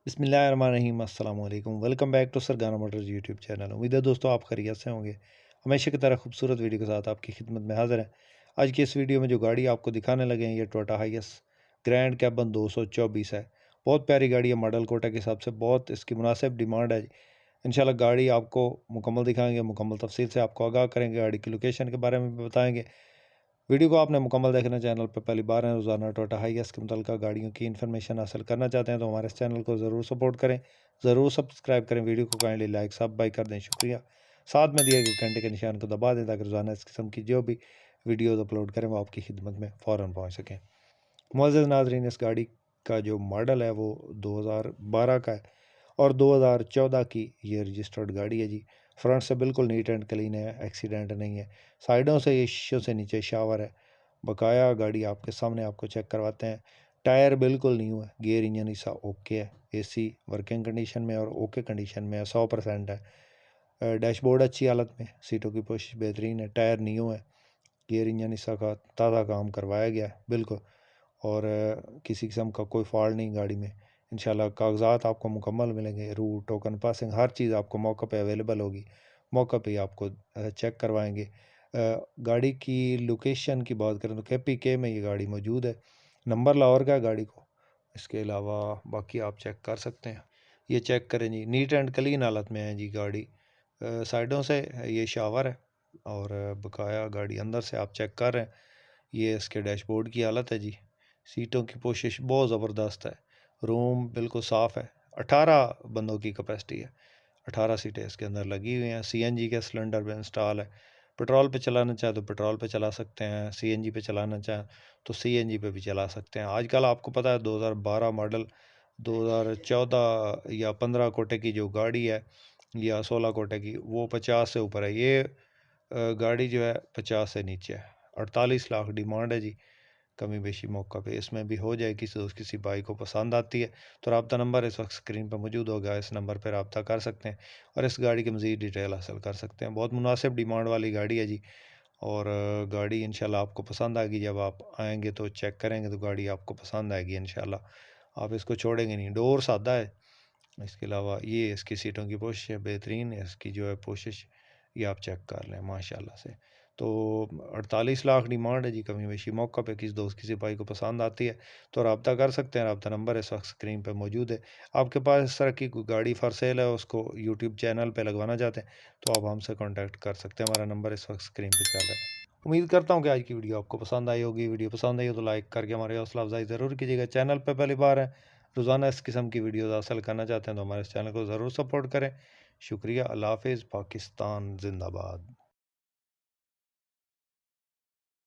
बिस्मिल्लाहिर्रहमानिर्रहीम अस्सलाम वालेकुम। Welcome back to Sargana motors YouTube channel. उम्मीद है दोस्तों आप खैरियत से होंगे। हमेशा की तरह खूबसूरत वीडियो के साथ आपकी खिदमत में हाज़िर है। आज की इस वीडियो में जो गाड़ी आपको दिखाने लगे हैं ये टोयोटा हाइएस ग्रैंड कैबन 224 है। बहुत प्यारी गाड़ी है, मॉडल कोटा के हिसाब से बहुत इसकी मुनासिब डिमांड है। इंशाल्लाह गाड़ी आपको मुकम्मल दिखाएंगे, मुकम्मल तफसील से आपको आगाह करेंगे, गाड़ी की लोकेशन के बारे में भी बताएंगे। वीडियो को आपने मुकम्मल देखना, चैनल पर पहली बार है, रोज़ाना टोयोटा हाइएस के मुतल्लिक़ गाड़ियों की इन्फॉर्मेशन हासिल करना चाहते हैं तो हमारे इस चैनल को ज़रूर सपोर्ट करें, ज़रूर सब्सक्राइब करें, वीडियो को काइंडली लाइक सब बाई कर दें, शुक्रिया। साथ में दिए गए घंटे के निशान को दबा दें ताकि रोज़ाना इस किस्म की जो भी वीडियोज़ अपलोड करें वो आपकी खिदमत में फ़ौरन पहुँच सकें। मुअज़्ज़ज़ नाज़रीन, इस गाड़ी का जो मॉडल है वो 2012 का है और 2014 की ये रजिस्टर्ड गाड़ी है जी। फ्रंट से बिल्कुल नीट एंड क्लीन है, एक्सीडेंट नहीं है। साइडों से ये शीशों से नीचे शावर है। बकाया गाड़ी आपके सामने आपको चेक करवाते हैं। टायर बिल्कुल न्यू है, गियर इंजन इसका ओके है, एसी वर्किंग कंडीशन में और ओके कंडीशन में है, 100% है। डैशबोर्ड अच्छी हालत में, सीटों की पोजिशन बेहतरीन है, टायर न्यू है, गियर इंजन इसका का ताज़ा काम करवाया गया है बिल्कुल। और किसी किस्म का कोई फॉल्ट नहीं गाड़ी में। इंशाल्लाह कागज़ात आपको मुकम्मल मिलेंगे, रूट टोकन पासिंग हर चीज़ आपको मौके पे अवेलेबल होगी, मौके पे ही आपको चेक करवाएंगे। गाड़ी की लोकेशन की बात करें तो KPK में ये गाड़ी मौजूद है। नंबर लाहौर का है गाड़ी को। इसके अलावा बाकी आप चेक कर सकते हैं, ये चेक करें जी, नीट एंड क्लीन हालत में है जी गाड़ी। साइडों से ये शावर है और बकाया गाड़ी अंदर से आप चेक कर रहे हैं, ये इसके डैशबोर्ड की हालत है जी। सीटों की पोशिश बहुत ज़बरदस्त है, रूम बिल्कुल साफ़ है। 18 बंदों की कैपेसिटी है, 18 सीटें इसके अंदर लगी हुई हैं। CNG के सिलेंडर पे इंस्टॉल है। पेट्रोल पे चलाना चाहे तो पेट्रोल पे चला सकते हैं, CNG पे चलाना चाहें तो CNG पे भी चला सकते हैं। आजकल आपको पता है 2012 मॉडल 2014 या 15 कोटे की जो गाड़ी है या 16 कोटे की वो 50 से ऊपर है। ये गाड़ी जो है 50 से नीचे है। 48 लाख डिमांड है जी। कमी बेशी मौका पे इसमें भी हो जाए, किसी दोस्त किसी भाई को पसंद आती है तो रब्ता नंबर इस वक्त स्क्रीन पर मौजूद होगा, इस नंबर पर रब्ता कर सकते हैं और इस गाड़ी की मज़ीद डिटेल हासिल कर सकते हैं। बहुत मुनासिब डिमांड वाली गाड़ी है जी। और गाड़ी इंशाल्लाह आपको पसंद आएगी, जब आप आएंगे तो चेक करेंगे तो गाड़ी आपको पसंद आएगी इंशाल्लाह, आप इसको छोड़ेंगे नहीं। डोर सादा है, इसके अलावा ये इसकी सीटों की पोशिश है बेहतरीन है, इसकी जो है पोशिश ये आप चेक कर लें माशाल्लाह से। तो 48 लाख डिमांड है जी। कमी बेशी मौका पे किसी दोस्त किसी भाई को पसंद आती है तो रब्ता कर सकते हैं, रब्ता नंबर इस वक्त स्क्रीन पे मौजूद है। आपके पास इस तरह की कोई गाड़ी फॉर सेल है, उसको यूट्यूब चैनल पे लगवाना चाहते हैं तो आप हमसे कॉन्टैक्ट कर सकते हैं, हमारा नंबर इस वक्त स्क्रीन पे चल रहा है। उम्मीद करता हूँ कि आज की वीडियो आपको पसंद आई होगी। वीडियो पसंद आई हो तो लाइक करके हमारी हौसला अफजाई ज़रूर कीजिएगा। चैनल पर पहली बार है, रोज़ाना इस किस्म की वीडियोज़ हासिल करना चाहते हैं तो हमारे इस चैनल को ज़रूर सपोर्ट करें, शुक्रिया। अल्लाह हाफ़िज़। पाकिस्तान जिंदाबाद।